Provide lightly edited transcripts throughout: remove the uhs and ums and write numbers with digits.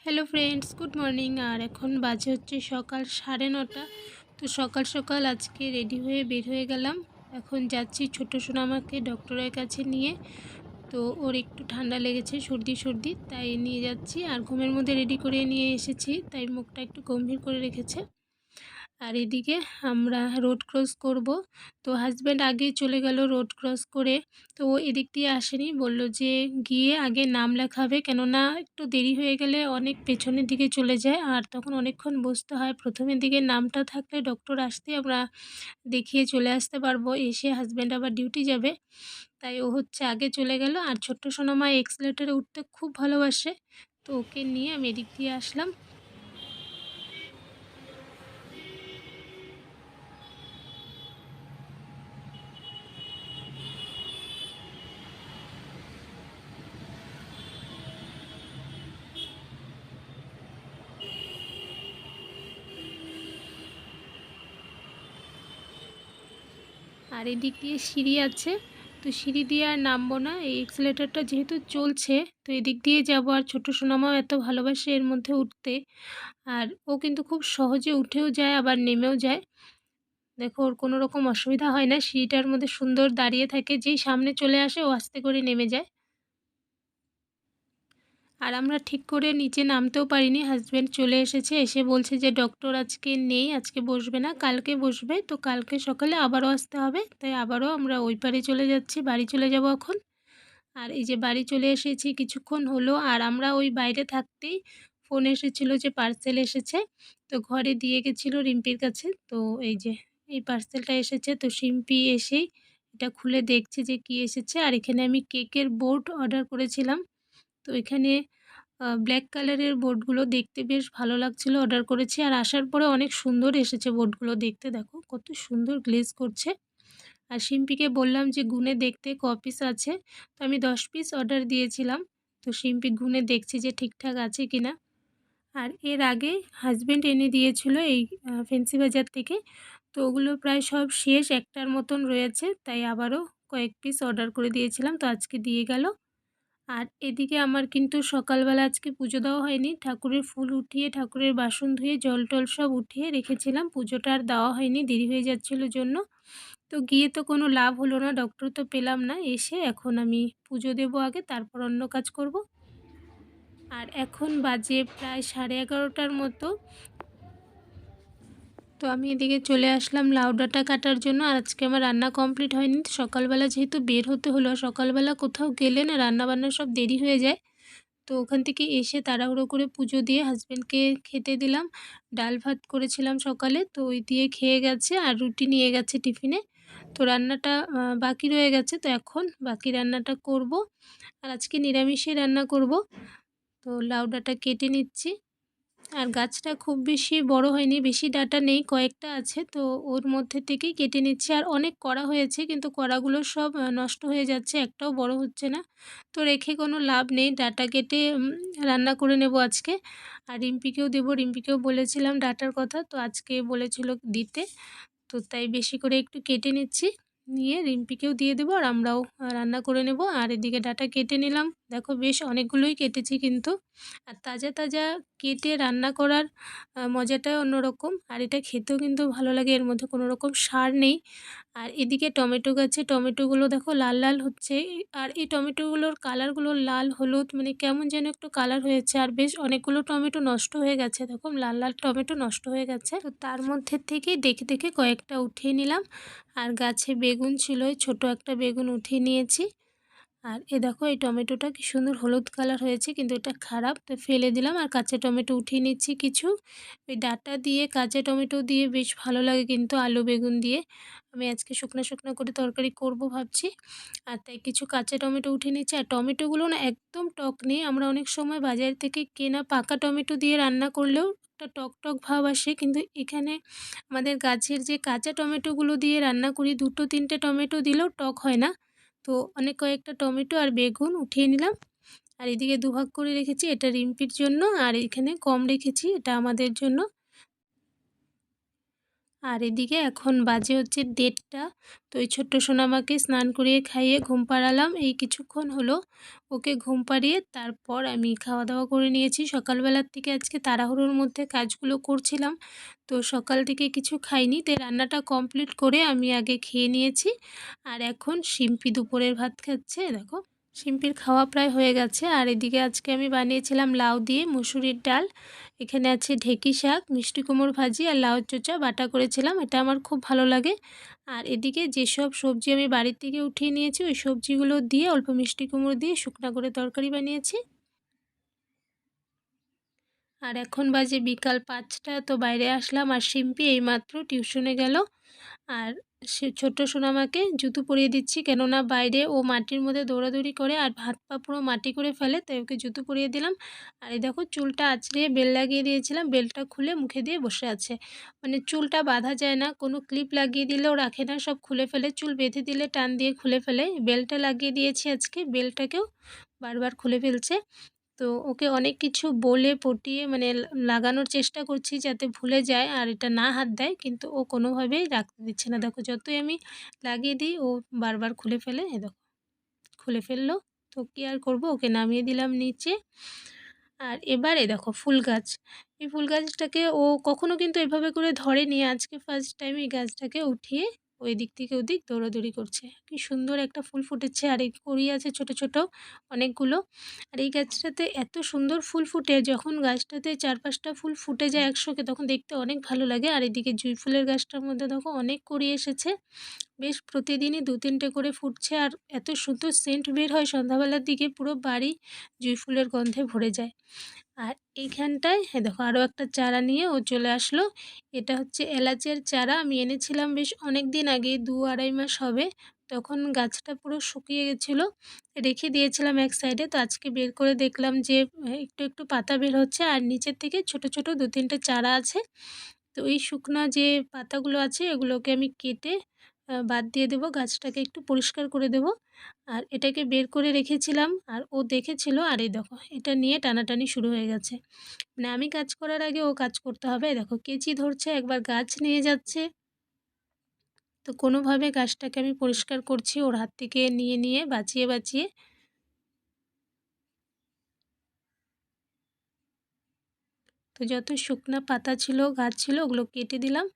Hello friends, good morning. আর এখন বাজে হচ্ছে সকাল 9:30। তো সকাল সকাল আজকে রেডি হয়ে বের হয়ে গেলাম। এখন যাচ্ছি ছোট সোনামাকে ডক্টরের কাছে নিয়ে। তো ওর একটু ঠান্ডা লেগেছে, সর্দি সর্দি, তাই নিয়ে যাচ্ছি। আর ঘুমের মধ্যে রেডি করে নিয়ে এসেছি, তাই মুখটা একটু গম্ভীর করে রেখেছে। আর এদিকে আমরা রোড ক্রস করব। তো হাজব্যান্ড আগেই চলে গেল রোড ক্রস করে। তো ও এদিক দিয়ে আসেনি, বলল যে গিয়ে আগে নাম লেখাবে, কেননা একটু দেরি হয়ে গেলে অনেক পেছনের দিকে চলে যায় আর তখন অনেকক্ষণ বসতে হয়। প্রথমের দিকে নামটা থাকলে ডক্টর আসতে আমরা দেখিয়ে চলে আসতে পারবো, এসে হাজব্যান্ড আবার ডিউটি যাবে। তাই ও হচ্ছে আগে চলে গেল। আর ছোট্ট সোনামা এক্সেলেটারে উঠতে খুব ভালোবাসে, তো ওকে নিয়ে আমি এদিক দিয়ে আসলাম। আর এদিক দিয়ে সিঁড়ি আছে, তো সিঁড়ি দিয়ে আর নামবো না, এই এক্সেলেটারটা যেহেতু চলছে তো এদিক দিয়ে যাব। আর ছোটো সোনামাও এত ভালোবাসে এর মধ্যে উঠতে, আর ও কিন্তু খুব সহজে উঠেও যায় আবার নেমেও যায়। দেখো, ওর কোনো রকম অসুবিধা হয় না, সিঁড়িটার মধ্যে সুন্দর দাঁড়িয়ে থাকে, যেই সামনে চলে আসে ও আস্তে করে নেমে যায়। আর আমরা ঠিক করে নিচে নামতেও পারিনি, হাজব্যান্ড চলে এসেছে, এসে বলছে যে ডক্টর আজকে নেই, আজকে বসবে না, কালকে বসবে। তো কালকে সকালে আবারও আসতে হবে, তাই আবারও আমরা ওই পারে চলে যাচ্ছি, বাড়ি চলে যাব এখন। আর এই যে বাড়ি চলে এসেছি কিছুক্ষণ হলো। আর আমরা ওই বাইরে থাকতেই ফোন এসেছিল যে পার্সেল এসেছে, তো ঘরে দিয়ে গেছিলো রিম্পির কাছে। তো এই যে এই পার্সেলটা এসেছে, তো সিম্পি এসেই এটা খুলে দেখছে যে কি এসেছে। আর এখানে আমি কেকের বোর্ড অর্ডার করেছিলাম, তো এখানে ব্ল্যাক কালারের বোর্ডগুলো দেখতে বেশ ভালো লাগছিলো, অর্ডার করেছি। আর আসার পরে অনেক সুন্দর এসেছে বোর্ডগুলো দেখতে, দেখো কত সুন্দর গ্লেজ করছে। আর সিম্পিকে বললাম যে গুনে দেখতে ক পিস আছে, তো আমি 10 পিস অর্ডার দিয়েছিলাম। তো সিম্পি গুনে দেখছি যে ঠিকঠাক আছে কিনা। আর এর আগে হাজব্যান্ড এনে দিয়েছিল এই ফ্যান্সি বাজার থেকে, তো ওগুলো প্রায় সব শেষ, একটার মতন রয়েছে, তাই আবারও কয়েক পিস অর্ডার করে দিয়েছিলাম, তো আজকে দিয়ে গেল। আর এদিকে আমার কিন্তু সকালবেলা আজকে পুজো দেওয়া হয়নি, ঠাকুরের ফুল উঠিয়ে ঠাকুরের বাসন ধুয়ে জল টল সব উঠিয়ে রেখেছিলাম, পুজোটা আর দেওয়া হয়নি, দেরি হয়ে যাচ্ছিলো জন্য। তো গিয়ে তো কোনো লাভ হলো না, ডক্টর তো পেলাম না, এসে এখন আমি পুজো দেবো আগে, তারপর অন্য কাজ করব। আর এখন বাজে প্রায় 11:30টার মতো। তো আমি এদিকে চলে আসলাম লাউ ডাঁটা কাটার জন্য। আর আজকে আমার রান্না কমপ্লিট হয়নি, সকালবেলা যেহেতু বের হতে হলো, সকালবেলা কোথাও গেলে না রান্নাবান্না সব দেরি হয়ে যায়। তো ওখান থেকে এসে তাড়াহুড়ো করে পুজো দিয়ে হাজব্যান্ডকে খেতে দিলাম। ডাল ভাত করেছিলাম সকালে, তো ওই দিয়ে খেয়ে গেছে, আর রুটি নিয়ে গেছে টিফিনে। তো রান্নাটা বাকি রয়ে গেছে, তো এখন বাকি রান্নাটা করব। আর আজকে নিরামিষই রান্না করব। তো লাউ ডাঁটা কেটে নিচ্ছি। আর গাছটা খুব বেশি বড় হয়নি, বেশি ডাঁটা নেই, কয়েকটা আছে, তো ওর মধ্যে থেকেই কেটে নিচ্ছি। আর অনেক কড়া হয়েছে, কিন্তু কড়াগুলো সব নষ্ট হয়ে যাচ্ছে, একটাও বড় হচ্ছে না। তো রেখে কোনো লাভ নেই, ডাঁটা কেটে রান্না করে নেব আজকে। আর রিম্পিকেও দেবো, রিম্পিকেও বলেছিলাম ডাঁটার কথা, তো আজকে বলেছিল দিতে, তো তাই বেশি করে একটু কেটে নিচ্ছি, নিয়ে রিম্পিকেও দিয়ে দেবো, আর আমরাও রান্না করে নেব। আর এদিকে ডাঁটা কেটে নিলাম, দেখো বেশ অনেকগুলোই কেটেছি কিন্তু। আর তাজা তাজা কেটে রান্না করার মজাটা অন্যরকম, আর এটা খেতেও কিন্তু ভালো লাগে, এর মধ্যে কোনো রকম সার নেই। আর এদিকে টমেটো গাছে টমেটোগুলো দেখো লাল লাল হচ্ছে, আর এই টমেটোগুলোর কালারগুলো লাল হলুদ, মানে কেমন যেন একটু কালার হয়েছে। আর বেশ অনেকগুলো টমেটো নষ্ট হয়ে গেছে, দেখো লাল লাল টমেটো নষ্ট হয়ে গেছে। তো তার মধ্যে থেকেই দেখে দেখে কয়েকটা উঠিয়ে নিলাম। আর গাছে বেগুন ছিল, ওই ছোটো একটা বেগুন উঠিয়ে নিয়েছি। আর এ দেখো এই টমেটোটা কি সুন্দর হলুদ কালার হয়েছে, কিন্তু এটা খারাপ, তো ফেলে দিলাম। আর কাঁচা টমেটো উঠিয়ে নিচ্ছি কিছু, ওই ডাঁটা দিয়ে কাঁচা টমেটো দিয়ে বেশ ভালো লাগে কিন্তু আলু বেগুন দিয়ে। আমি আজকে শুকনো শুকনো করে তরকারি করব ভাবছি, আর তাই কিছু কাঁচা টমেটো উঠিয়ে নিচ্ছি। আর টমেটোগুলো না একদম টক নেই, আমরা অনেক সময় বাজার থেকে কেনা পাকা টমেটো দিয়ে রান্না করলেও একটা টক টক ভাব আসে, কিন্তু এখানে আমাদের গাছের যে কাঁচা টমেটোগুলো দিয়ে রান্না করি, 2-3টে টমেটো দিলেও টক হয় না। তো অনেক কয়েকটা টমেটো আর বেগুন উঠিয়ে নিলাম। আর এদিকে দুভাগ করে রেখেছি, এটা রিম্পির জন্য, আর এখানে কম রেখেছি, এটা আমাদের জন্য। আর এদিকে এখন বাজে হচ্ছে 1:30। তো ওই ছোট্ট সোনামাকে স্নান করিয়ে খাইয়ে ঘুম পাড়ালাম। এই কিছুক্ষণ হলো ওকে ঘুম পাড়িয়ে তারপর আমি খাওয়া দাওয়া করে নিয়েছি। সকালবেলার থেকে আজকে তাড়াহুড়োর মধ্যে কাজগুলো করছিলাম, তো সকাল থেকে কিছু খাইনি, তাই রান্নাটা কমপ্লিট করে আমি আগে খেয়ে নিয়েছি। আর এখন শিম্পি দুপুরের ভাত খাচ্ছে। দেখো শিম্পির খাওয়া প্রায় হয়ে গেছে। আর এদিকে আজকে আমি বানিয়েছিলাম লাউ দিয়ে মুসুরির ডাল, এখানে আছে ঢেঁকি শাক, মিষ্টি কুমড়ো ভাজি আর লাউ চোচা বাটা করেছিলাম, এটা আমার খুব ভালো লাগে। আর এদিকে যেসব সবজি আমি বাড়ির থেকে উঠিয়ে নিয়েছি ওই সবজিগুলো দিয়ে অল্প মিষ্টি কুমড়ো দিয়ে শুকনো করে তরকারি বানিয়েছি। আর এখন বাজে বিকাল 5টা। তো বাইরে আসলাম আর শিম্পি এইমাত্র টিউশনে গেল। আর সে ছোট্ট সোনামাকে জুতো পরিয়ে দিচ্ছি, কেননা বাইরে ও মাটির মধ্যে দৌড়াদৌড়ি করে আর হাত পা পুরো মাটি করে ফেলে, তাই ওকে জুতো পরিয়ে দিলাম। আর এই দেখো চুলটা আঁচড়িয়ে বেল লাগিয়ে দিয়েছিলাম, বেলটা খুলে মুখে দিয়ে বসে আছে। মানে চুলটা বাঁধা যায় না, কোনো ক্লিপ লাগিয়ে দিলেও রাখে না, সব খুলে ফেলে। চুল বেঁধে দিলে টান দিয়ে খুলে ফেলে। বেলটা লাগিয়ে দিয়েছি আজকে, বেলটাকেও বারবার খুলে ফেলছে। তো ওকে অনেক কিছু বলে পটিয়ে মানে লাগানোর চেষ্টা করছি যাতে ভুলে যায় আর এটা না হাত দেয়, কিন্তু ও কোনোভাবেই রাখতে দিচ্ছে না। দেখো যতই আমি লাগিয়ে দিই ও বারবার খুলে ফেলে। এ দেখো খুলে ফেললো। তো কী আর করবো, ওকে নামিয়ে দিলাম নিচে। আর এবারে দেখো ফুল গাছ, এই ফুল গাছটাকে ও কখনো কিন্তু এভাবে করে ধরেনি, আজকে ফার্স্ট টাইম এই গাছটাকে উঠিয়ে ওই দিক থেকে ওদিক দৌড়াদৌড়ি করছে। কি সুন্দর একটা ফুল ফুটেছে আর এই কড়ি আছে ছোট ছোট অনেকগুলো। আর এই গাছটাতে এত সুন্দর ফুল ফুটে, যখন গাছটাতে 4-5টা ফুল ফুটে যায় একসঙ্গে তখন দেখতে অনেক ভালো লাগে। আর এদিকে জুঁই ফুলের গাছটার মধ্যে দেখো অনেক কড়ি এসেছে, বেশ প্রতিদিনই 2-3টে করে ফুটছে। আর এত সুন্দর সেন্ট বের হয় সন্ধ্যাবেলার দিকে, পুরো বাড়ি জুঁই ফুলের গন্ধে ভরে যায়। আর এইখানটায় দেখো আরও একটা চারা নিয়ে ও চলে আসলো। এটা হচ্ছে এলাচের চারা, আমি এনেছিলাম বেশ অনেক দিন আগে, 2-2.5 মাস হবে। তখন গাছটা পুরো শুকিয়ে গেছিলো, রেখে দিয়েছিলাম এক সাইডে। তো আজকে বের করে দেখলাম যে একটু একটু পাতা বের হচ্ছে আর নিচের থেকে ছোট ছোট 2-3টে চারা আছে। তো এই শুকনা যে পাতাগুলো আছে এগুলোকে আমি কেটে বাদ দিয়ে দেবো, গাছটাকে একটু পরিষ্কার করে দেবো। আর এটাকে বের করে রেখেছিলাম আর ও দেখেছিল। আর এই দেখো এটা নিয়ে টানাটানি শুরু হয়ে গেছে, মানে আমি কাজ করার আগে ও কাজ করতে হবে। দেখো কেচি ধরছে, একবার গাছ নিয়ে যাচ্ছে। তো কোনোভাবে গাছটাকে আমি পরিষ্কার করছি ওর হাত থেকে নিয়ে নিয়ে বাঁচিয়ে বাঁচিয়ে। তো যত শুকনা পাতা ছিল গাছ ছিল ওগুলো কেটে দিলাম,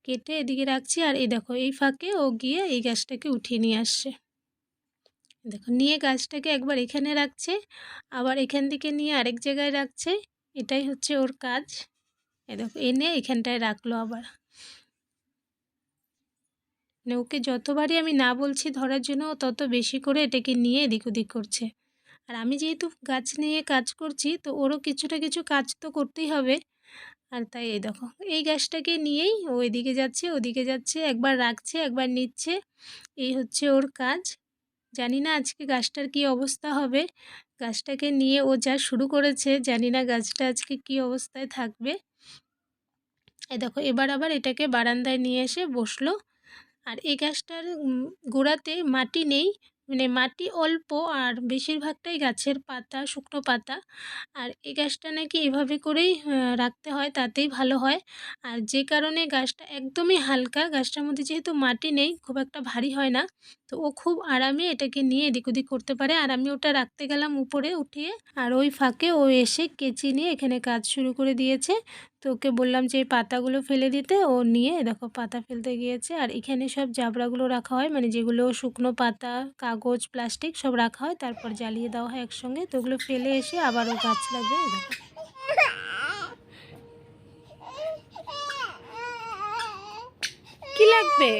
কেটে এদিকে রাখছি। আর এই দেখো এই ফাঁকে ও গিয়ে এই গাছটাকে উঠিয়ে নিয়ে আসছে। দেখো নিয়ে গাছটাকে একবার এখানে রাখছে, আবার এখান থেকে নিয়ে আরেক জায়গায় রাখছে। এটাই হচ্ছে ওর কাজ। দেখো এনে এখানটায় রাখলো আবার। মানে ওকে যতবারই আমি না বলছি ধরার জন্য ও তত বেশি করে এটাকে নিয়ে এদিক ওদিক করছে। আর আমি যেহেতু গাছ নিয়ে কাজ করছি তো ওরও কিছুটা কিছু কাজ তো করতেই হবে। আর তাই এই দেখো এই গাছটাকে নিয়েই ও এদিকে যাচ্ছে ওদিকে যাচ্ছে, একবার রাখছে একবার নিচ্ছে, এই হচ্ছে ওর কাজ। জানি না আজকে গাছটার কী অবস্থা হবে, গাছটাকে নিয়ে ও যা শুরু করেছে জানি না গাছটা আজকে কী অবস্থায় থাকবে। এই দেখো এবার আবার এটাকে বারান্দায় নিয়ে এসে বসলো। আর এই গাছটার গোড়াতে মাটি নেই, মানে মাটি অল্প আর বেশিরভাগটাই গাছের পাতা, শুকনো পাতা। আর এই গাছটা নাকি এভাবে করেই রাখতে হয়, তাতেই ভালো হয়। আর যে কারণে গাছটা একদমই হালকা, গাছটার মধ্যে যেহেতু মাটি নেই খুব একটা ভারী হয় না। তো ও খুব আরামে এটাকে নিয়ে এদিক ওদিক করতে পারে। আর আমি ওটা রাখতে গেলাম উপরে উঠিয়ে, আর ওই ফাঁকে ও এসে কেচি নিয়ে এখানে কাজ শুরু করে দিয়েছে। তো ওকে বললাম যে এই পাতাগুলো ফেলে দিতে, ও নিয়ে দেখো পাতা ফেলতে গিয়েছে। আর এখানে সব জাবড়াগুলো রাখা হয়, মানে যেগুলো শুকনো পাতা, কাগজ, প্লাস্টিক সব রাখা হয়, তারপর জ্বালিয়ে দেওয়া হয় একসঙ্গে। তো ওগুলো ফেলে এসে আবারও গাছ লাগে। দেখো কি লাগবে,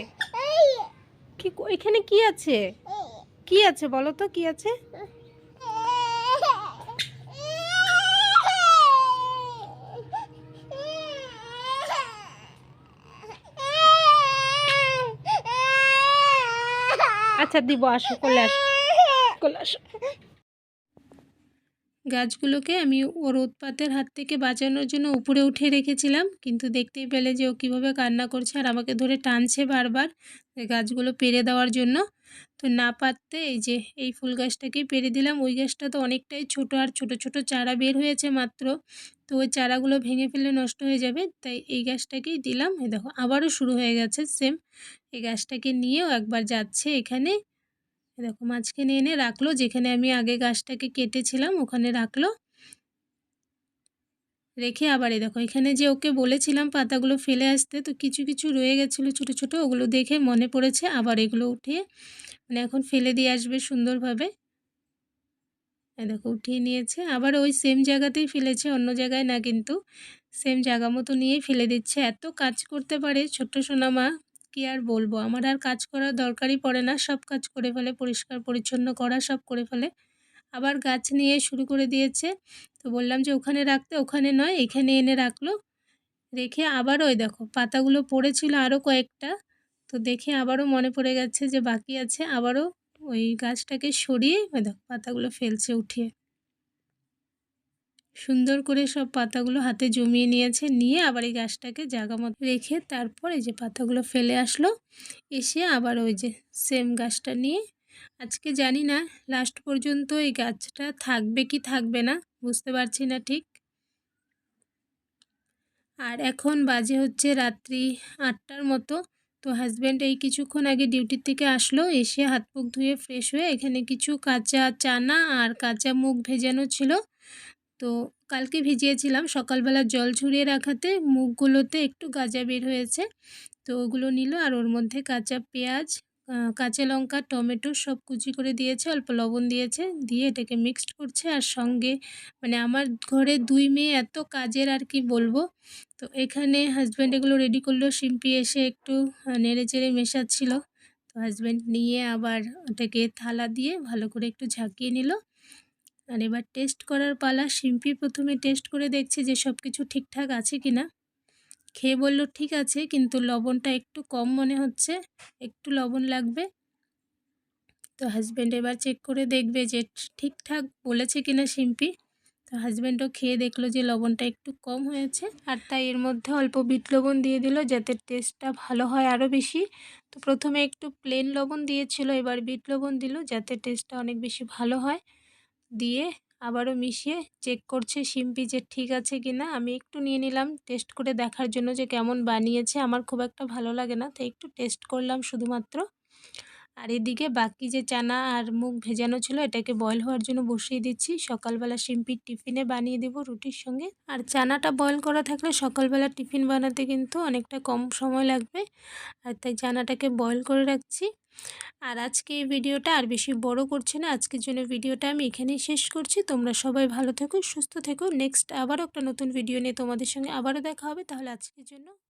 কি এখানে কি আছে, কি আছে বলো তো কি আছে। আচ্ছা দিব, আসো কোলে আসো, কোলে আসো। গাছগুলোকে আমি ওর উৎপাতের হাত থেকে বাঁচানোর জন্য উপরে উঠে রেখেছিলাম, কিন্তু দেখতেই পেলে যে ও কীভাবে কান্না করছে আর আমাকে ধরে টানছে বারবার গাছগুলো পেরে দেওয়ার জন্য। তো তো না পারতে এই যে এই ফুল গাছটাকেই পেরে দিলাম। ওই গাছটা তো অনেকটাই ছোট, আর ছোট ছোট চারা বের হয়েছে মাত্র। তো ওই চারাগুলো ভেঙে ফেললে নষ্ট হয়ে যাবে, তাই এই গাছটাকেই দিলাম। এই দেখো আবারও শুরু হয়ে গেছে সেম। এই গাছটাকে নিয়েও একবার যাচ্ছে এখানে, দেখো মাঝখানে এনে রাখলো, যেখানে আমি আগে গাছটাকে কেটেছিলাম ওখানে রাখলো। রেখে আবার এই দেখো এখানে যে ওকে বলেছিলাম পাতাগুলো ফেলে আসতে, তো কিছু কিছু রয়ে গেছিলো ছোট ছোট, ওগুলো দেখে মনে পড়েছে আবার এগুলো উঠিয়ে মানে এখন ফেলে দিয়ে আসবে সুন্দরভাবে। এই দেখো উঠিয়ে নিয়েছে, আবার ওই সেম জায়গাতেই ফেলেছে, অন্য জায়গায় না, কিন্তু সেম জায়গা মতো নিয়েই ফেলে দিচ্ছে। এত কাজ করতে পারে ছোট্ট সোনামা, কি আর বলবো। আমার আর কাজ করার দরকারই পড়ে না, সব কাজ করে ফেলে, পরিষ্কার পরিচ্ছন্ন করা সব করে ফেলে। আবার গাছ নিয়ে শুরু করে দিয়েছে। তো বললাম যে ওখানে রাখতে, ওখানে নয় এখানে এনে রাখলো। রেখে আবারও ওই দেখো পাতাগুলো পড়েছিল আরও কয়েকটা, তো দেখে আবারও মনে পড়ে গেছে যে বাকি আছে, আবারও ওই গাছটাকে সরিয়ে ওই দেখো পাতাগুলো ফেলছে উঠিয়ে। সুন্দর করে সব পাতাগুলো হাতে জমিয়ে নিয়েছে, নিয়ে আবার এই গাছটাকে জায়গা মতো রেখে তারপর এই যে পাতাগুলো ফেলে আসলো। এসে আবার ওই যে সেম গাছটা নিয়ে, আজকে জানি না লাস্ট পর্যন্ত এই গাছটা থাকবে কি থাকবে না, বুঝতে পারছি না ঠিক। আর এখন বাজে হচ্ছে রাত্রি 8টার মতো। তো হাজব্যান্ড এই কিছুক্ষণ আগে ডিউটির থেকে আসলো, এসে হাত মুখ ধুয়ে ফ্রেশ হয়ে এখানে কিছু কাঁচা চানা আর কাঁচা মুগ ভেজানো ছিল, তো কালকে ভিজিয়েছিলাম, সকালবেলা জল ঝরিয়ে রাখাতে মুগগুলোতে একটু গাজা বের হয়েছে। তো ওগুলো নিল, আর ওর মধ্যে কাঁচা পেঁয়াজ, কাঁচা লঙ্কা, টমেটো সব কুচি করে দিয়েছে, অল্প লবণ দিয়েছে, দিয়ে এটাকে মিক্সড করছে। আর সঙ্গে মানে আমার ঘরে 2 মেয়ে এত কাজের আর কি বলবো। তো এখানে হাজব্যান্ড এগুলো রেডি করলো, শিম্পি এসে একটু নেড়ে চেড়ে মেশাচ্ছিল। তো হাজব্যান্ড নিয়ে আবার ওটাকে থালা দিয়ে ভালো করে একটু ঝাঁকিয়ে নিল। আর এবার টেস্ট করার পালা। শিম্পি প্রথমে টেস্ট করে দেখছে যে সব কিছু ঠিকঠাক আছে কি না। খেয়ে বলল ঠিক আছে, কিন্তু লবণটা একটু কম মনে হচ্ছে, একটু লবণ লাগবে। তো হাজব্যান্ড এবার চেক করে দেখবে যে ঠিকঠাক বলেছে কিনা শিম্পি। তো হাজব্যান্ডও খেয়ে দেখলো যে লবণটা একটু কম হয়েছে, আর তাই এর মধ্যে অল্প বিট লবণ দিয়ে দিল যাতে টেস্টটা ভালো হয় আরও বেশি। তো প্রথমে একটু প্লেন লবণ দিয়েছিল, এবার বিট লবণ দিল যাতে টেস্টটা অনেক বেশি ভালো হয়। দিয়ে আবারও মিশিয়ে চেক করছে শিম্পি যে ঠিক আছে কিনা। আমি একটু নিয়ে নিলাম টেস্ট করে দেখার জন্য যে কেমন বানিয়েছে, আমার খুব একটা ভালো লাগে না, তাই একটু টেস্ট করলাম শুধুমাত্র। আর এদিকে বাকি যে চানা আর মুগ ভেজানো ছিল এটাকে বয়েল হওয়ার জন্য বসিয়ে দিচ্ছি, সকালবেলা শিম্পির টিফিনে বানিয়ে দেবো রুটির সঙ্গে। আর চানাটা বয়েল করা থাকলে সকালবেলা টিফিন বানাতে কিন্তু অনেকটা কম সময় লাগবে, আর তাই চানাটাকে বয়েল করে রাখছি। আর আজকে এই ভিডিওটা আর বেশি বড় করছি না, আজকের জন্য ভিডিওটা আমি এখানেই শেষ করছি। তোমরা সবাই ভালো থেকো, সুস্থ থেকো। নেক্সট আবারও একটা নতুন ভিডিও নিয়ে তোমাদের সঙ্গে আবারও দেখা হবে। তাহলে আজকের জন্য